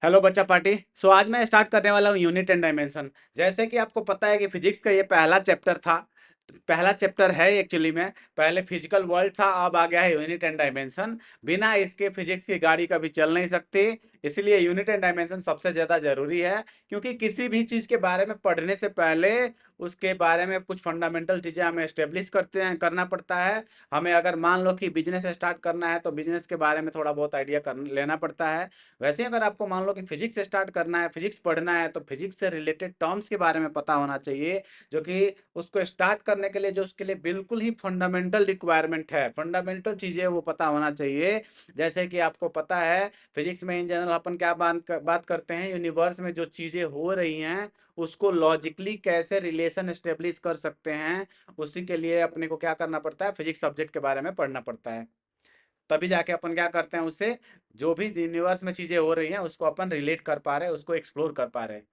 Hello बच्चा party. आज मैं स्टार्ट करने वाला हूँ यूनिट एंड डायमेंशन। जैसे कि आपको पता है कि फिजिक्स का ये पहला चैप्टर था, पहला चैप्टर है एक्चुअली में। पहले फिजिकल वर्ल्ड था, अब आ गया है यूनिट एंड डायमेंशन। बिना इसके फिजिक्स की गाड़ी कभी चल नहीं सकती। इसलिए यूनिट एंड डायमेंशन सबसे ज़्यादा जरूरी है, क्योंकि किसी भी चीज़ के बारे में पढ़ने से पहले उसके बारे में कुछ फंडामेंटल चीज़ें हमें स्टेब्लिश करना पड़ता है। हमें अगर मान लो कि बिजनेस स्टार्ट करना है तो बिजनेस के बारे में थोड़ा बहुत आइडिया लेना पड़ता है। वैसे ही अगर आपको मान लो कि फिजिक्स स्टार्ट करना है, फिजिक्स पढ़ना है, तो फिजिक्स से रिलेटेड टर्म्स के बारे में पता होना चाहिए, जो कि उसको स्टार्ट करने के लिए जो उसके लिए बिल्कुल ही फंडामेंटल रिक्वायरमेंट है, फंडामेंटल चीज़ें वो पता होना चाहिए। जैसे कि आपको पता है फिजिक्स में इन जनरल अपन क्या बात करते हैं, यूनिवर्स में जो चीज़ें हो रही हैं उसको लॉजिकली कैसे रिलेशन एस्टेब्लिश कर सकते हैं। उसी के लिए अपने को क्या करना पड़ता है, फिजिक्स सब्जेक्ट के बारे में पढ़ना पड़ता है। तभी जाके अपन क्या करते हैं, उससे जो भी यूनिवर्स में चीजें हो रही हैं उसको अपन रिलेट कर पा रहे हैं, उसको एक्सप्लोर कर पा रहे हैं।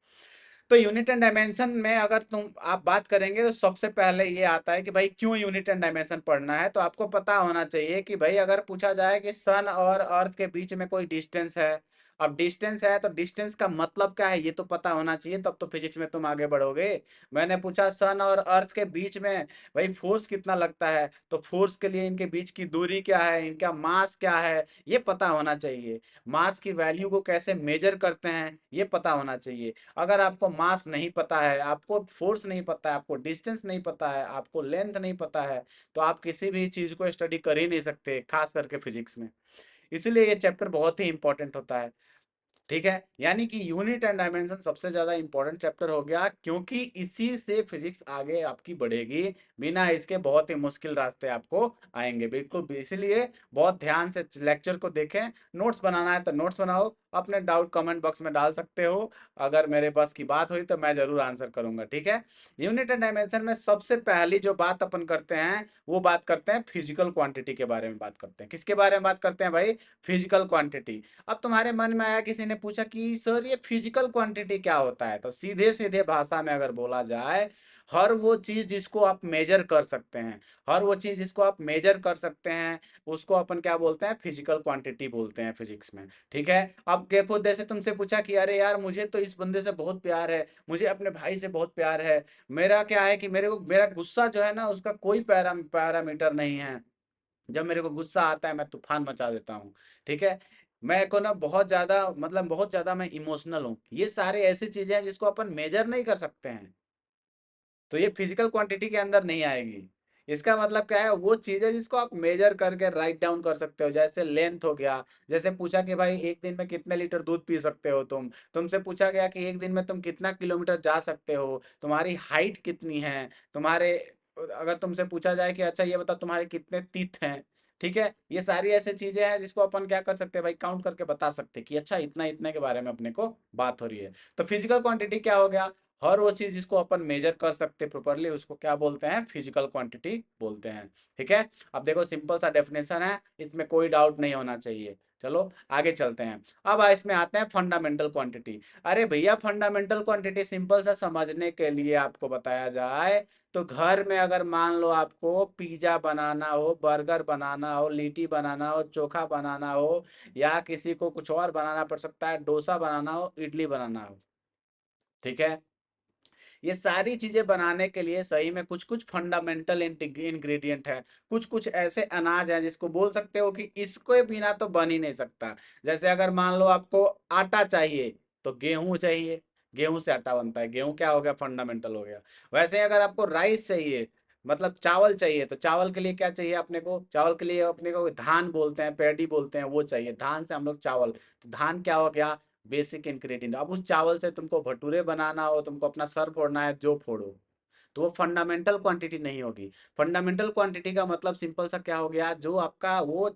तो यूनिट एंड डायमेंशन में अगर आप बात करेंगे तो सबसे पहले ये आता है कि भाई क्यों यूनिट एंड डायमेंशन पढ़ना है। तो आपको पता होना चाहिए कि भाई अगर पूछा जाए कि सन और अर्थ के बीच में कोई डिस्टेंस है, अब डिस्टेंस है तो डिस्टेंस का मतलब क्या है ये तो पता होना चाहिए, तब तो फिजिक्स में तुम आगे बढ़ोगे। मैंने पूछा सन और अर्थ के बीच में भाई फोर्स कितना लगता है, तो फोर्स के लिए इनके बीच की दूरी क्या है, इनका मास क्या है, ये पता होना चाहिए। मास की वैल्यू को कैसे मेजर करते हैं ये पता होना चाहिए। अगर आपको मास नहीं पता है, आपको फोर्स नहीं पता है, आपको डिस्टेंस नहीं पता है, आपको लेंथ नहीं पता है, तो आप किसी भी चीज को स्टडी कर ही नहीं सकते, खास करके फिजिक्स में। इसलिए ये चैप्टर बहुत ही इंपॉर्टेंट होता है। ठीक है, यानी कि यूनिट एंड डायमेंशन सबसे ज्यादा इंपॉर्टेंट चैप्टर हो गया, क्योंकि इसी से फिजिक्स आगे आपकी बढ़ेगी। बिना इसके बहुत ही मुश्किल रास्ते आपको आएंगे, बिल्कुल भी। इसलिए बहुत ध्यान से लेक्चर को देखें। नोट्स बनाना है तो नोट्स बनाओ, अपने डाउट कमेंट बॉक्स में डाल सकते हो। अगर मेरे बस की बात हुई तो मैं जरूर आंसर करूंगा, ठीक है। यूनिट एंड डायमेंशन में सबसे पहली जो बात अपन करते हैं वो बात करते हैं फिजिकल क्वांटिटी के बारे में। बात करते हैं किसके बारे में, बात करते हैं भाई फिजिकल क्वांटिटी। अब तुम्हारे मन में आया, किसी ने पूछा कि सर ये फिजिकल क्वांटिटी क्या होता है, तो सीधे सीधे भाषा में अगर बोला जाए, हर वो चीज जिसको आप मेजर कर सकते हैं, हर वो चीज जिसको आप मेजर कर सकते हैं उसको अपन क्या बोलते हैं, फिजिकल क्वांटिटी बोलते हैं फिजिक्स में। ठीक है, अब देखो जैसे तुमसे पूछा कि अरे यार मुझे तो इस बंदे से बहुत प्यार है, मुझे अपने भाई से बहुत प्यार है, मेरा क्या है कि मेरे को मेरा गुस्सा जो है ना उसका कोई पैरामीटर नहीं है। जब मेरे को गुस्सा आता है मैं तूफान मचा देता हूँ। ठीक है, मैं को ना बहुत ज्यादा मतलब बहुत ज्यादा मैं इमोशनल हूँ, ये सारे ऐसी चीजें हैं जिसको अपन मेजर नहीं कर सकते हैं, तो ये फिजिकल क्वांटिटी के अंदर नहीं आएगी। इसका मतलब क्या है, वो चीज है जिसको आप मेजर करके राइट डाउन कर सकते हो। जैसे लेंथ हो गया, जैसे पूछा कि भाई एक दिन में कितने लीटर दूध पी सकते हो तुमसे पूछा गया कि एक दिन में तुम कितना किलोमीटर जा सकते हो, तुम्हारी हाइट कितनी है, तुम्हारे अगर तुमसे पूछा जाए कि अच्छा ये बता तुम्हारे कितने तीथ हैं। ठीक है, ये सारी ऐसी चीजें हैं जिसको अपन क्या कर सकते हैं भाई, काउंट करके बता सकते हैं कि अच्छा इतना इतने के बारे में अपने को बात हो रही है। तो फिजिकल क्वांटिटी क्या हो गया, हर वो चीज जिसको अपन मेजर कर सकते प्रॉपरली उसको क्या बोलते हैं, फिजिकल क्वांटिटी बोलते हैं। ठीक है, अब देखो सिंपल सा डेफिनेशन है, इसमें कोई डाउट नहीं होना चाहिए। चलो आगे चलते हैं। अब इसमें आते हैं फंडामेंटल क्वांटिटी। अरे भैया फंडामेंटल क्वांटिटी सिंपल सा समझने के लिए आपको बताया जाए तो घर में अगर मान लो आपको पिज्जा बनाना हो, बर्गर बनाना हो, लिट्टी बनाना हो, चोखा बनाना हो, या किसी को कुछ और बनाना पड़ सकता है, डोसा बनाना हो, इडली बनाना हो। ठीक है, ये सारी चीजें बनाने के लिए सही में कुछ कुछ फंडामेंटल इंग्रेडिएंट है, कुछ कुछ ऐसे अनाज हैं जिसको बोल सकते हो कि इसके बिना तो बन ही नहीं सकता। जैसे अगर मान लो आपको आटा चाहिए तो गेहूं चाहिए, गेहूं से आटा बनता है, गेहूं क्या हो गया, फंडामेंटल हो गया। वैसे ही अगर आपको राइस चाहिए मतलब चावल चाहिए, तो चावल के लिए क्या चाहिए अपने को, चावल के लिए अपने को धान बोलते हैं, पैडी बोलते हैं, वो चाहिए, धान से हम लोग चावल, तो धान क्या हो गया, बेसिक इंग्रेडिएंट। अब उस चावल से तुमको भटूरे बनाना हो, तुमको अपना सर फोड़ना है, जो फोड़ो, तो वो फंडामेंटल क्वांटिटी नहीं होगी। फंडामेंटल क्वांटिटी का मतलब सिंपल सा क्या हो गया, जो आपका वो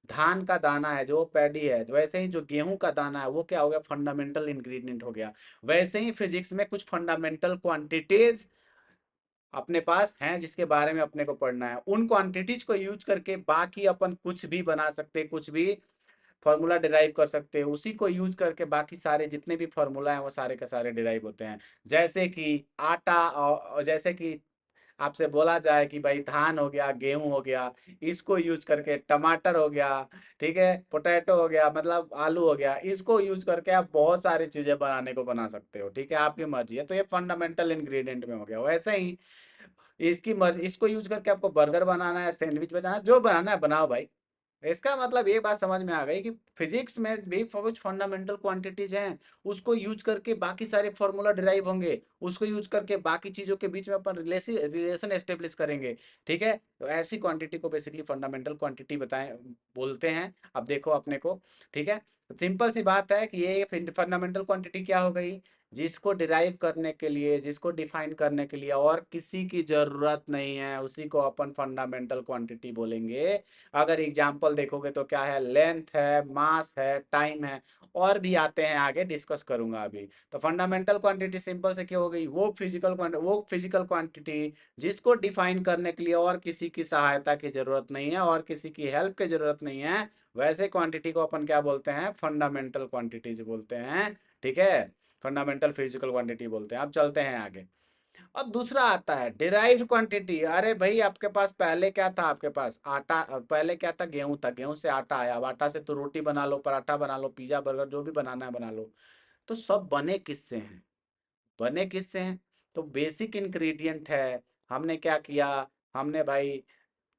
धान का दाना है, जो पैडी है, तो वैसे ही जो गेहूं का दाना है वो क्या हो गया, फंडामेंटल इंग्रेडिएंट हो गया। वैसे ही फिजिक्स में कुछ फंडामेंटल क्वांटिटीज अपने पास हैं जिसके बारे में अपने को पढ़ना है। उन क्वांटिटीज को यूज करके बाकी अपन कुछ भी बना सकते हैं, कुछ भी फॉर्मूला डिराइव कर सकते हैं, उसी को यूज करके बाकी सारे जितने भी फॉर्मूला हैं वो सारे के सारे डिराइव होते हैं। जैसे कि आटा और जैसे कि आपसे बोला जाए कि भाई धान हो गया, गेहूं हो गया, इसको यूज करके, टमाटर हो गया, ठीक है, पोटैटो हो गया, मतलब आलू हो गया, इसको यूज करके आप बहुत सारी चीजें बनाने को बना सकते हो, ठीक है, आपकी मर्जी है। तो ये फंडामेंटल इंग्रेडिएंट में हो गया। वैसे ही इसकी मर्जी, इसको यूज करके आपको बर्गर बनाना है, सैंडविच बनाना है, जो बनाना है बनाओ भाई। इसका मतलब ये बात समझ में आ गई कि फिजिक्स में भी कुछ फंडामेंटल क्वांटिटीज हैं, उसको यूज करके बाकी सारे फॉर्मूला डिराइव होंगे, उसको यूज करके बाकी चीजों के बीच में अपन रिलेशन एस्टेब्लिश करेंगे, ठीक है। तो ऐसी क्वांटिटी को बेसिकली फंडामेंटल क्वांटिटी बताएं, बोलते हैं। अब देखो अपने को, ठीक है, सिंपल सी बात है कि ये फंडामेंटल क्वांटिटी क्या हो गई, जिसको डिराइव करने के लिए, जिसको डिफाइन करने के लिए और किसी की जरूरत नहीं है, उसी को अपन फंडामेंटल क्वांटिटी बोलेंगे। अगर एग्जाम्पल देखोगे तो क्या है, लेंथ है, मास है, टाइम है, और भी आते हैं, आगे डिस्कस करूंगा अभी। तो फंडामेंटल क्वांटिटी सिंपल से क्या हो गई, वो फिजिकल क्वांटिटी जिसको डिफाइन करने के लिए और किसी की सहायता की जरूरत नहीं है और किसी की हेल्प की जरूरत नहीं है, वैसे क्वांटिटी को अपन क्या बोलते हैं, फंडामेंटल क्वांटिटीज बोलते हैं, ठीक है, फंडामेंटल फिजिकल क्वांटिटी बोलते हैं। अब चलते हैं आगे। अब दूसरा आता है डिराइव्ड क्वांटिटी। अरे भाई आपके पास पहले क्या था, आपके पास आटा, पहले क्या था, गेहूं था, गेहूं से आटा आया, अब आटा से तो रोटी बना लो, पराठा बना लो, पिज्जा बर्गर जो भी बनाना है बना लो। तो सब बने किससे हैं, बने किससे हैं, तो बेसिक इंग्रेडिएंट है। हमने क्या किया, हमने भाई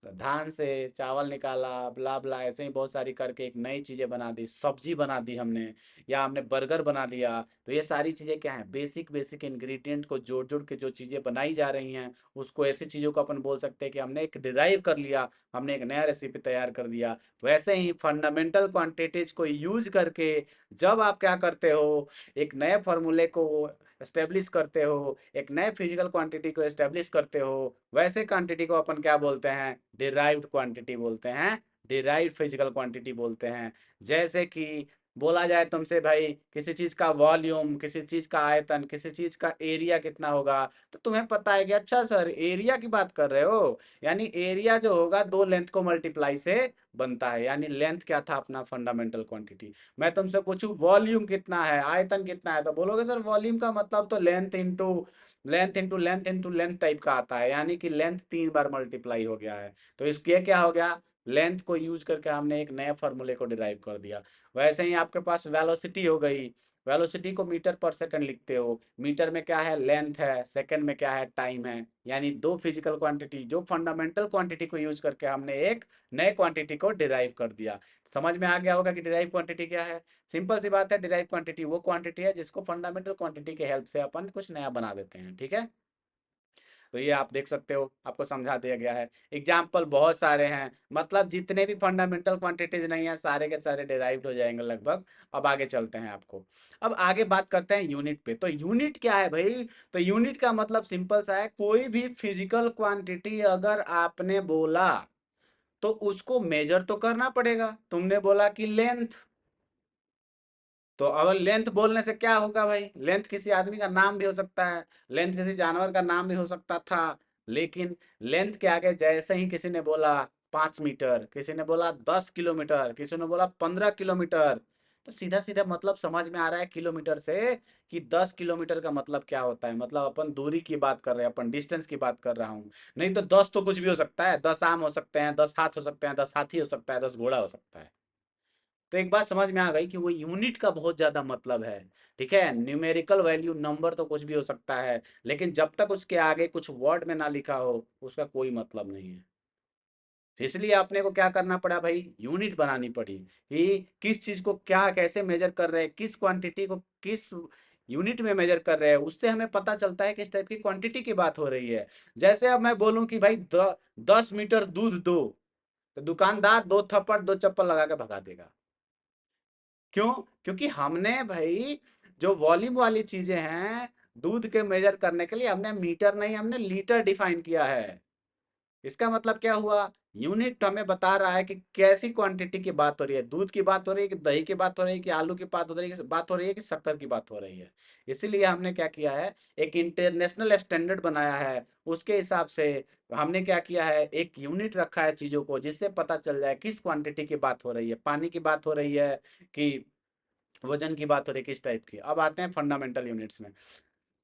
धान से चावल निकाला, ब्ला ब्ला, ऐसे ही बहुत सारी करके एक नई चीजें बना दी, सब्जी बना दी हमने, या हमने बर्गर बना दिया। तो ये सारी चीजें क्या है, बेसिक बेसिक इंग्रेडिएंट को जोड़ जोड़ के जो चीजें बनाई जा रही हैं, उसको ऐसी चीजों को अपन बोल सकते हैं कि हमने एक डिराइव कर लिया, हमने एक नया रेसिपी तैयार कर दिया। वैसे ही फंडामेंटल क्वांटिटीज को यूज करके जब आप क्या करते हो, एक नए फॉर्मूले को एस्टेब्लिश करते हो, एक नए फिजिकल क्वांटिटी को एस्टेब्लिश करते हो, वैसे क्वांटिटी को अपन क्या बोलते हैं, डिराइव्ड क्वांटिटी बोलते हैं, डिराइव्ड फिजिकल क्वांटिटी बोलते हैं। जैसे कि बोला जाए तुमसे भाई किसी चीज का वॉल्यूम, किसी चीज का आयतन, किसी चीज का एरिया कितना होगा, तो तुम्हें पता है कि अच्छा सर एरिया की बात कर रहे हो, यानी एरिया जो होगा दो लेंथ को मल्टीप्लाई से बनता है, यानी लेंथ क्या था अपना फंडामेंटल क्वांटिटी। मैं तुमसे पूछूं वॉल्यूम कितना है, आयतन कितना है, तो बोलोगे सर वॉल्यूम का मतलब तो length into length into length into length type का आता है, यानी कि लेंथ 3 बार मल्टीप्लाई हो गया है। तो इसके क्या हो गया, लेंथ को यूज करके हमने एक नए फॉर्मूले को डिराइव कर दिया। वैसे ही आपके पास वेलोसिटी हो गई, वेलोसिटी को मीटर पर सेकंड लिखते हो, मीटर में क्या है, लेंथ है, सेकंड में क्या है, टाइम है, यानी दो फिजिकल क्वांटिटी, जो फंडामेंटल क्वांटिटी को यूज करके हमने एक नए क्वांटिटी को डिराइव कर दिया। समझ में आ गया होगा कि डिराइव क्वांटिटी क्या है। सिंपल सी बात है, डिराइव क्वांटिटी वो क्वांटिटी है जिसको फंडामेंटल क्वांटिटी के हेल्प से अपन कुछ नया बना देते हैं, ठीक है। तो ये आप देख सकते हो, आपको समझा दिया गया है। एग्जाम्पल बहुत सारे हैं, मतलब जितने भी फंडामेंटल क्वांटिटीज नहीं है सारे के सारे डिराइव्ड हो जाएंगे लगभग। अब आगे चलते हैं आपको, अब आगे बात करते हैं यूनिट पे। तो यूनिट क्या है भाई, तो यूनिट का मतलब सिंपल सा है, कोई भी फिजिकल क्वांटिटी अगर आपने बोला तो उसको मेजर तो करना पड़ेगा। तुमने बोला कि लेंथ, तो अगर लेंथ बोलने से क्या होगा भाई, लेंथ किसी आदमी का नाम भी हो सकता है, लेंथ किसी जानवर का नाम भी हो सकता था, लेकिन लेंथ के आगे जैसे ही किसी ने बोला 5 मीटर, किसी ने बोला 10 किलोमीटर, किसी ने बोला 15 किलोमीटर, तो सीधा सीधा मतलब समझ में आ रहा है किलोमीटर से कि 10 किलोमीटर का मतलब क्या होता है, मतलब अपन दूरी की बात कर रहे हैं, अपन डिस्टेंस की बात कर रहा हूँ। नहीं तो 10 तो कुछ भी हो सकता है, 10 आम हो सकते हैं, 10 हाथ हो सकते हैं, 10 हाथी हो सकता है, 10 घोड़ा हो सकता है। तो एक बात समझ में आ गई कि वो यूनिट का बहुत ज्यादा मतलब है, ठीक है। न्यूमेरिकल वैल्यू नंबर तो कुछ भी हो सकता है, लेकिन जब तक उसके आगे कुछ वर्ड में ना लिखा हो उसका कोई मतलब नहीं है। इसलिए अपने को क्या करना पड़ा भाई, यूनिट बनानी पड़ी कि किस चीज को क्या कैसे मेजर कर रहे हैं, किस क्वांटिटी को किस यूनिट में मेजर कर रहे हैं, उससे हमें पता चलता है किस टाइप की क्वांटिटी की बात हो रही है। जैसे अब मैं बोलूं कि भाई 10 मीटर दूध दो, तो दुकानदार दो थप्पड़ दो चप्पल लगा के भगा देगा। क्यों, क्योंकि हमने भाई जो वॉल्यूम वाली चीजें हैं, दूध के मेजर करने के लिए हमने मीटर नहीं, हमने लीटर डिफाइन किया है। इसका मतलब क्या हुआ, यूनिट हमें बता रहा है कि कैसी क्वांटिटी की बात हो रही है, दूध की बात हो रही है कि दही की बात हो रही है कि आलू की बात हो रही है कि शक्कर की बात हो रही है। इसीलिए हमने क्या किया है, एक इंटरनेशनल स्टैंडर्ड बनाया है, उसके हिसाब से हमने क्या किया है, एक यूनिट रखा है चीजों को, जिससे पता चल जाए किस क्वांटिटी की बात हो रही है, पानी की बात हो रही है कि वजन की बात हो रही है, किस टाइप की। अब आते हैं फंडामेंटल यूनिट्स में।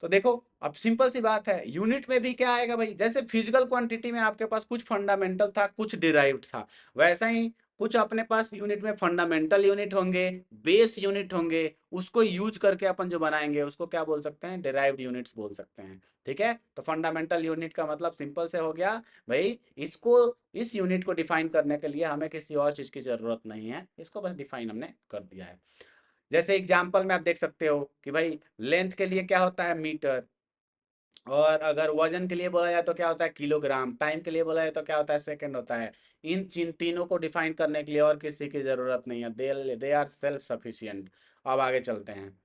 तो देखो, अब सिंपल सी बात है, यूनिट में भी क्या आएगा भाई, जैसे फिजिकल क्वांटिटी में आपके पास कुछ फंडामेंटल था, कुछ डिराइव्ड था, वैसा ही कुछ अपने पास यूनिट में फंडामेंटल यूनिट होंगे, बेस यूनिट होंगे, उसको यूज करके अपन जो बनाएंगे उसको क्या बोल सकते हैं, डिराइव्ड यूनिट्स बोल सकते हैं। ठीक है, तो फंडामेंटल यूनिट का मतलब सिंपल से हो गया भाई, इसको, इस यूनिट को डिफाइन करने के लिए हमें किसी और चीज की जरूरत नहीं है, इसको बस डिफाइन हमने कर दिया है। जैसे एग्जाम्पल में आप देख सकते हो कि भाई लेंथ के लिए क्या होता है, मीटर, और अगर वजन के लिए बोला जाए तो क्या होता है, किलोग्राम, टाइम के लिए बोला जाए तो क्या होता है, सेकंड होता है। इन तीनों को डिफाइन करने के लिए और किसी की जरूरत नहीं है, दे आर सेल्फ सफिशिएंट। अब आगे चलते हैं,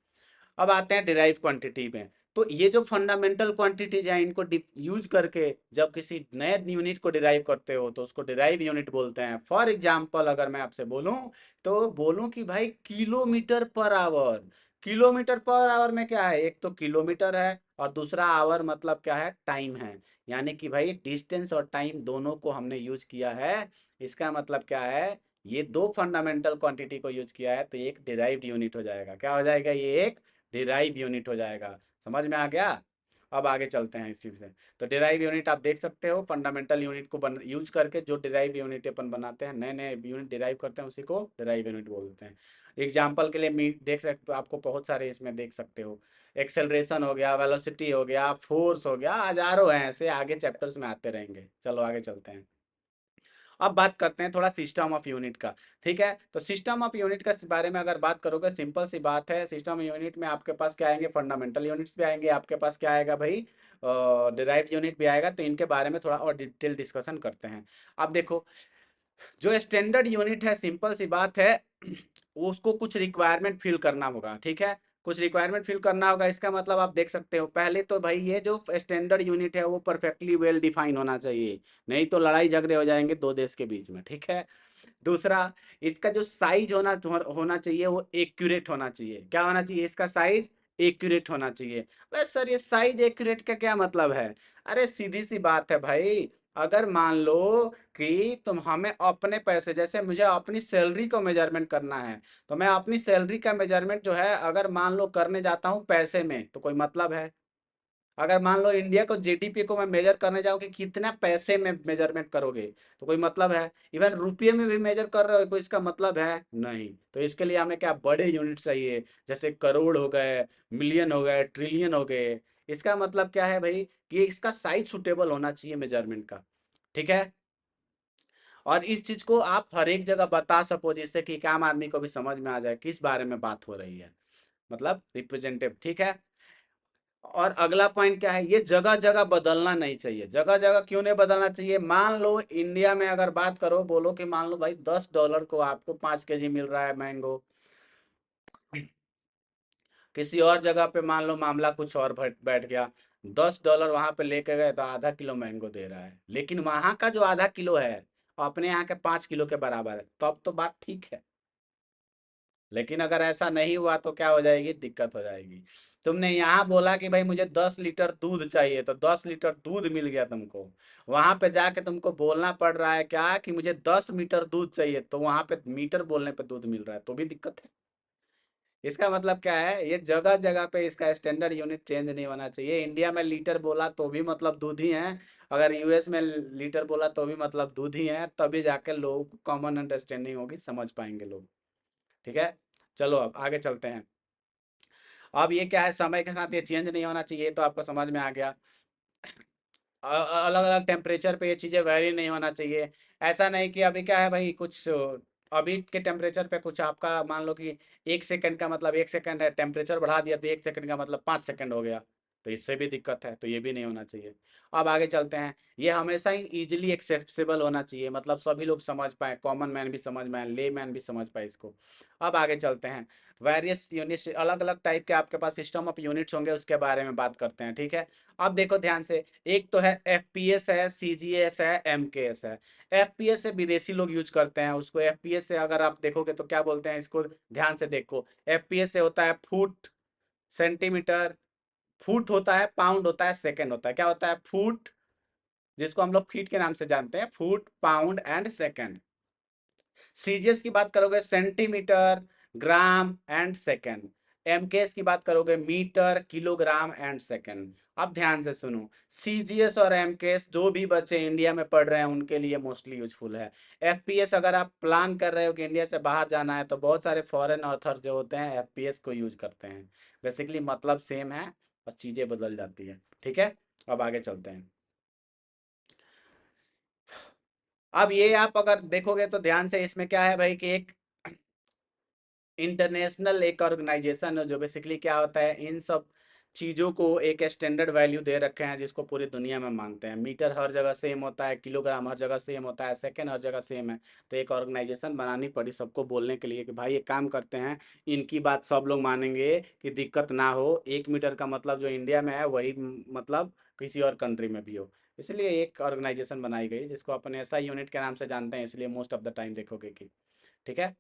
अब आते हैं डिराइव क्वांटिटी में। तो ये जो फंडामेंटल क्वांटिटीज हैं, इनको यूज करके जब किसी नए यूनिट को डिराइव करते हो तो उसको डिराइव यूनिट बोलते हैं। फॉर एग्जांपल अगर मैं आपसे बोलूं, तो बोलूं कि भाई kilometre per hour, kilometre per hour में क्या है, एक तो किलोमीटर है और दूसरा आवर मतलब क्या है, टाइम है। यानी कि भाई डिस्टेंस और टाइम दोनों को हमने यूज किया है। इसका मतलब क्या है, ये दो फंडामेंटल क्वांटिटी को यूज किया है तो ये एक डिराइव्ड यूनिट हो जाएगा। क्या हो जाएगा, ये एक डिराइव यूनिट हो जाएगा। समझ में आ गया? अब आगे चलते हैं इसी से। तो डिराइव यूनिट आप देख सकते हो, फंडामेंटल यूनिट को यूज करके जो डिराइव यूनिट अपन बनाते हैं, नए नए यूनिट डिराइव करते हैं, उसी को डिराइव यूनिट बोलते हैं। एग्जाम्पल के लिए मीट देख सकते हो, आपको बहुत सारे इसमें देख सकते हो, एक्सेलरेशन हो गया, वेलोसिटी हो गया, फोर्स हो गया, हजारों हैं ऐसे, आगे चैप्टर्स में आते रहेंगे। चलो आगे चलते हैं। अब बात करते हैं थोड़ा सिस्टम ऑफ यूनिट का। ठीक है, तो सिस्टम ऑफ यूनिट के बारे में अगर बात करोगे, सिंपल सी बात है, सिस्टम यूनिट में आपके पास क्या आएंगे, फंडामेंटल यूनिट्स भी आएंगे, आपके पास क्या आएगा भाई, डिराइव्ड यूनिट भी आएगा। तो इनके बारे में थोड़ा और डिटेल डिस्कशन करते हैं। अब देखो, जो स्टैंडर्ड यूनिट है, सिंपल सी बात है, उसको कुछ रिक्वायरमेंट फिल करना होगा। ठीक है, कुछ रिक्वायरमेंट फिल करना होगा, इसका मतलब आप देख सकते हो, पहले तो भाई ये जो स्टैंडर्ड यूनिट है वो परफेक्टली वेल डिफाइन होना चाहिए, नहीं तो लड़ाई झगड़े हो जाएंगे दो देश के बीच में। ठीक है, दूसरा, इसका जो साइज होना चाहिए वो एक्यूरेट होना चाहिए। क्या होना चाहिए, इसका साइज एक्यूरेट होना चाहिए। अरे सर, ये साइज एक्यूरेट का क्या मतलब है? अरे सीधी सी बात है भाई, अगर मान लो कि तुम हमें अपने पैसे, जैसे मुझे अपनी सैलरी को मेजरमेंट करना है, तो मैं अपनी सैलरी का मेजरमेंट जो है अगर मान लो करने जाता हूँ पैसे में, तो कोई मतलब है? अगर मान लो इंडिया को, जीडीपी को मैं मेजर करने जाऊं कि कितना पैसे में मेजरमेंट करोगे, तो कोई मतलब है? इवन रुपये में भी मेजर कर रहे हो, कोई इसका मतलब है? नहीं। तो इसके लिए हमें क्या, बड़े यूनिट चाहिए, जैसे करोड़ हो गए, मिलियन हो गए, ट्रिलियन हो गए। इसका मतलब क्या है भाई, कि इसका साइज सुटेबल होना चाहिए मेजरमेंट का। ठीक है, और इस चीज को आप हर एक जगह बता सको, जिससे कि आम आदमी को भी समझ में आ जाए किस बारे में बात हो रही है, मतलब रिप्रेजेंटेटिव। ठीक है, और अगला पॉइंट क्या है, ये जगह जगह बदलना नहीं चाहिए। जगह जगह क्यों नहीं बदलना चाहिए, मान लो इंडिया में अगर बात करो, बोलो कि मान लो भाई $10 को आपको 5 kg मिल रहा है मैंगो, किसी और जगह पे मान लो मामला कुछ और बैठ गया, $10 वहां पे लेके गए तो आधा किलो मैंगो दे रहा है, लेकिन वहां का जो आधा किलो है अपने यहाँ के 5 किलो के बराबर है, तब तो बात ठीक है। लेकिन अगर ऐसा नहीं हुआ तो क्या हो जाएगी, दिक्कत हो जाएगी। तुमने यहाँ बोला कि भाई मुझे 10 लीटर दूध चाहिए, तो 10 लीटर दूध मिल गया तुमको, वहां पे जाके तुमको बोलना पड़ रहा है क्या, कि मुझे 10 मीटर दूध चाहिए, तो वहां पे मीटर बोलने पे दूध मिल रहा है, तो भी दिक्कत है। इसका मतलब क्या है, ये जगह जगह पे इसका स्टैंडर्ड यूनिट चेंज नहीं होना चाहिए। इंडिया में लीटर बोला तो भी मतलब दूध ही है, अगर यूएस में लीटर बोला तो भी मतलब दूध ही है, तभी जाके लोग को कॉमन अंडरस्टैंडिंग होगी, समझ पाएंगे लोग। ठीक है, चलो अब आगे चलते हैं। अब ये क्या है, समय के साथ ये चेंज नहीं होना चाहिए, तो आपको समझ में आ गया। अलग अलग टेम्परेचर पे ये चीज़ें वेरी नहीं होना चाहिए। ऐसा नहीं कि अभी क्या है भाई, कुछ अभी के टेम्परेचर पे कुछ आपका मान लो कि 1 सेकंड का मतलब 1 सेकंड है, टेम्परेचर बढ़ा दिया तो 1 सेकंड का मतलब 5 सेकंड हो गया, तो इससे भी दिक्कत है, तो ये भी नहीं होना चाहिए। अब आगे चलते हैं, ये हमेशा ही इजिली एक्सेसिबल होना चाहिए, मतलब सभी लोग समझ पाए, कॉमन मैन भी समझ पाए, ले मैन भी समझ पाए इसको। अब आगे चलते हैं, वेरियस यूनिट्स, अलग अलग टाइप के आपके पास सिस्टम ऑफ यूनिट्स होंगे, उसके बारे में बात करते हैं। ठीक है, अब देखो ध्यान से, एक तो है एफपीएस है, सीजीएस है, एमकेएस है। एफपीएस से विदेशी लोग यूज करते हैं उसको, एफपीएस से अगर आप देखोगे तो क्या बोलते हैं इसको, ध्यान से देखो, एफपीएस से होता है फुट, सेंटीमीटर, फुट होता है, पाउंड होता है, सेकंड होता है। क्या होता है, फुट, जिसको हम लोग फीट के नाम से जानते हैं, foot, pound and second. CGS की बात करोगे, centimetre, gram and second. MKS की बात करोगे मीटर, किलोग्राम एंड सेकंड। अब ध्यान से सुनो, सीजीएस और एमकेएस जो भी बच्चे इंडिया में पढ़ रहे हैं उनके लिए मोस्टली यूजफुल है। एफपीएस अगर आप प्लान कर रहे हो कि इंडिया से बाहर जाना है तो बहुत सारे फॉरेन ऑथर जो होते हैं एफपीएस को यूज करते हैं। बेसिकली मतलब सेम है, बस चीजें बदल जाती है। ठीक है, अब आगे चलते हैं। अब ये आप अगर देखोगे तो ध्यान से, इसमें क्या है भाई कि एक इंटरनेशनल एक ऑर्गेनाइजेशन है जो बेसिकली क्या होता है, इन सब चीज़ों को एक स्टैंडर्ड वैल्यू दे रखे हैं जिसको पूरी दुनिया में मानते हैं। मीटर हर जगह सेम होता है, किलोग्राम हर जगह सेम होता है, सेकंड हर जगह सेम है। तो एक ऑर्गेनाइजेशन बनानी पड़ी सबको बोलने के लिए कि भाई ये काम करते हैं, इनकी बात सब लोग मानेंगे कि दिक्कत ना हो। 1 मीटर का मतलब जो इंडिया में है वही मतलब किसी और कंट्री में भी हो। इसलिए एक ऑर्गेनाइजेशन बनाई गई जिसको अपन ऐसा यूनिट के नाम से जानते हैं, इसलिए मोस्ट ऑफ द टाइम देखोगे कि। ठीक है,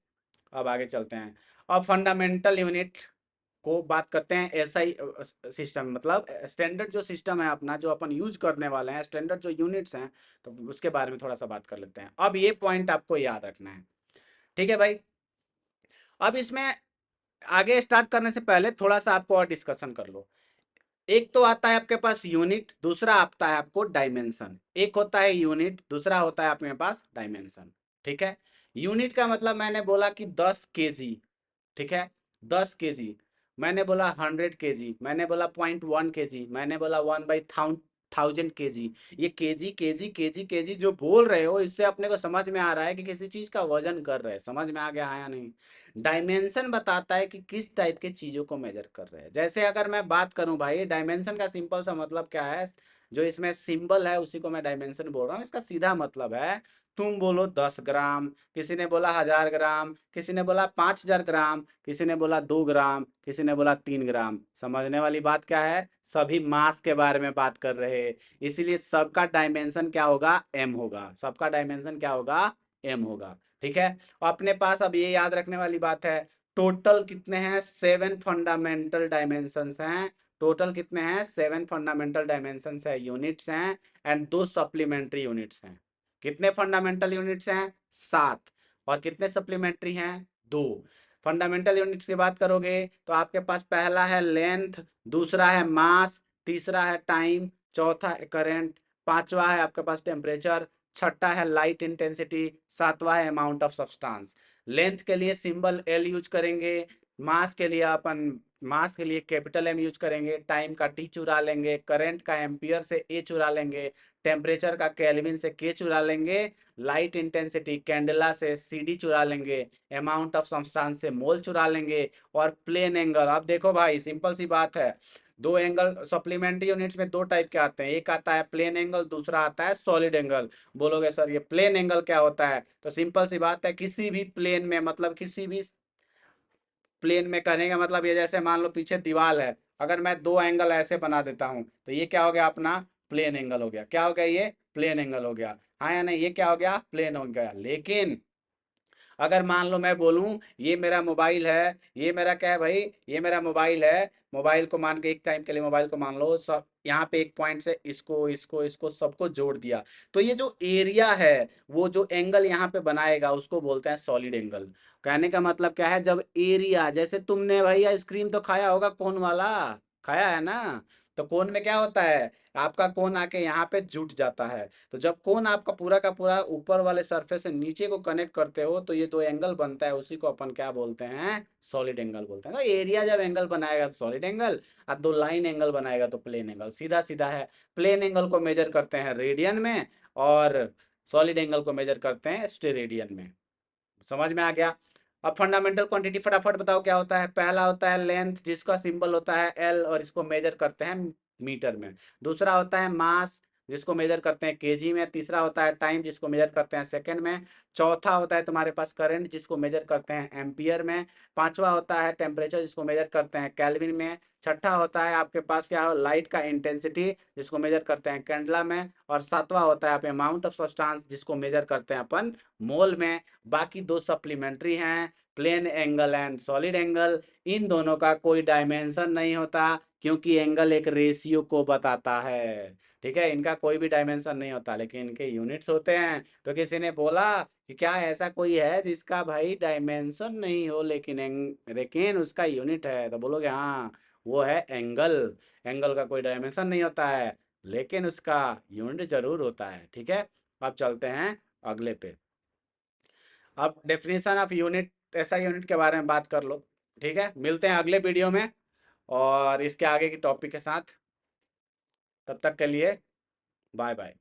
अब आगे चलते हैं। अब फंडामेंटल यूनिट को बात करते हैं। एसआई सिस्टम मतलब स्टैंडर्ड जो सिस्टम है अपना, जो अपन यूज करने वाले हैं, स्टैंडर्ड जो यूनिट्स हैं, तो उसके बारे में थोड़ा सा बात कर लेते हैं। अब ये पॉइंट आपको याद रखना है। ठीक है भाई, अब इसमें आगे स्टार्ट करने से पहले थोड़ा सा आपको और डिस्कशन कर लो। एक तो आता है आपके पास यूनिट, दूसरा आता है आपको डायमेंशन। एक होता है यूनिट, दूसरा होता है आपके पास डायमेंशन। ठीक है, यूनिट का मतलब मैंने बोला कि 10 kg। ठीक है, 10 kg। मैंने बोला 100 kg, मैंने बोला 0.1 kg, मैंने बोला 1/1000 kg। ये केजी केजी केजी केजी जो बोल रहे हो, इससे अपने को समझ में आ रहा है कि किसी चीज का वजन कर रहे हैं। समझ में आ गया है या नहीं? डायमेंशन बताता है कि किस टाइप के चीजों को मेजर कर रहे हैं। जैसे अगर मैं बात करूं भाई, डायमेंशन का सिंपल सा मतलब क्या है, जो इसमें सिंबल है उसी को मैं डायमेंशन बोल रहा हूँ। इसका सीधा मतलब है, तुम बोलो 10 ग्राम, किसी ने बोला 1000 ग्राम, किसी ने बोला 5000 ग्राम, किसी ने बोला 2 ग्राम, किसी ने बोला 3 ग्राम। समझने वाली बात क्या है, सभी मास के बारे में बात कर रहे हैं। इसीलिए सबका डायमेंशन क्या होगा, एम होगा। सबका डायमेंशन क्या होगा, एम होगा। ठीक है, अपने पास अब ये याद रखने वाली बात है, टोटल कितने हैं, 7 फंडामेंटल डायमेंशंस हैं। टोटल कितने हैं, 7 फंडामेंटल डायमेंशंस है, यूनिट्स हैं, एंड 2 सप्लीमेंट्री यूनिट्स हैं। कितने फंडामेंटल यूनिट्स हैं, 7। और कितने सप्लीमेंट्री हैं, 2। फंडामेंटल यूनिट्स की बात करोगे तो आपके पास पहला है लेंथ, दूसरा है मास, तीसरा है टाइम, चौथा है करंट, पांचवा है आपके पास टेम्परेचर, छठा है लाइट इंटेंसिटी, सातवां है अमाउंट ऑफ सब्सटेंस। लेंथ के लिए सिंबल एल यूज करेंगे, मास के लिए अपन मास के लिए कैपिटल एम यूज करेंगे, टाइम का टी चुरा लेंगे, करंट का एम्पियर से ए चुरा लेंगे, टेम्परेचर का केल्विन से के चुरा लेंगे, लाइट इंटेंसिटी कैंडेला से सीडी चुरा लेंगे, अमाउंट ऑफ सब्सटेंस से मोल चुरा लेंगे, और प्लेन एंगल। अब देखो भाई, सिंपल सी बात है, दो एंगल सप्लीमेंट्री यूनिट्स में दो टाइप के आते हैं, एक आता है प्लेन एंगल, दूसरा आता है सॉलिड एंगल। बोलोगे सर ये प्लेन एंगल क्या होता है, तो सिंपल सी बात है, किसी भी प्लेन में मतलब किसी भी प्लेन में करने का मतलब ये, जैसे मान लो पीछे दीवार है, अगर मैं दो एंगल ऐसे बना देता हूं तो ये क्या हो गया अपना, प्लेन एंगल हो गया। क्या हो गया, ये प्लेन एंगल हो गया। हाँ या नहीं, ये क्या हो गया, प्लेन हो गया। लेकिन अगर मान लो मैं बोलूं ये मेरा मोबाइल है, ये मेरा क्या है भाई, ये मेरा मोबाइल है, मोबाइल को मान के एक टाइम के लिए मोबाइल को मान लो, सब यहाँ पे एक पॉइंट से इसको इसको इसको सबको जोड़ दिया, तो ये जो एरिया है, वो जो एंगल यहाँ पे बनाएगा उसको बोलते हैं सॉलिड एंगल। कहने का मतलब क्या है, जब एरिया, जैसे तुमने भाई आइसक्रीम तो खाया होगा कोन वाला, खाया है ना, तो कोन में क्या होता है, आपका कोन आके यहाँ पे जुट जाता है। तो जब कोन आपका पूरा का पूरा ऊपर वाले सरफेस से नीचे को कनेक्ट करते हो तो ये दो एंगल बनता है, उसी को अपन क्या बोलते हैं, सॉलिड एंगल बोलते हैं। तो एरिया जब एंगल बनाएगा तो सॉलिड एंगल, और दो लाइन एंगल बनाएगा तो प्लेन एंगल। सीधा सीधा है। प्लेन एंगल को मेजर करते हैं रेडियन में, और सॉलिड एंगल को मेजर करते हैं स्टेरेडियन में। समझ में आ गया? अब फंडामेंटल क्वांटिटी फटाफट बताओ क्या होता है। पहला होता है लेंथ, जिसका सिंबल होता है एल, और इसको मेजर करते हैं मीटर में। दूसरा होता है मास, जिसको मेजर करते हैं केजी में। तीसरा होता है टाइम, जिसको मेजर करते हैं सेकंड में। चौथा होता है तुम्हारे पास करंट, जिसको मेजर करते हैं एम्पियर में। पांचवा होता है टेम्परेचर, जिसको मेजर करते हैं केल्विन में। छठा होता है आपके पास क्या हो, लाइट का इंटेंसिटी, जिसको मेजर करते हैं कैंडला में। और सातवां होता है आप अमाउंट ऑफ सब्सटेंस, जिसको मेजर करते हैं अपन मोल में। बाकी दो सप्लीमेंट्री हैं, plane angle and solid angle. इन दोनों का कोई डायमेंशन नहीं होता, क्योंकि एंगल एक रेशियो को बताता है। ठीक है, इनका कोई भी डायमेंशन नहीं होता, लेकिन इनके यूनिट्स होते हैं। तो किसी ने बोला कि क्या ऐसा कोई है जिसका भाई डायमेंशन नहीं हो लेकिन लेकिन उसका यूनिट है, तो बोलोगे हाँ वो है एंगल। एंगल का कोई डायमेंशन नहीं होता है लेकिन उसका यूनिट जरूर होता है। ठीक है, अब चलते हैं अगले पे। अब डेफिनेशन ऑफ यूनिट, ऐसा यूनिट के बारे में बात कर लो। ठीक है, मिलते हैं अगले वीडियो में और इसके आगे की टॉपिक के साथ। तब तक के लिए बाय बाय।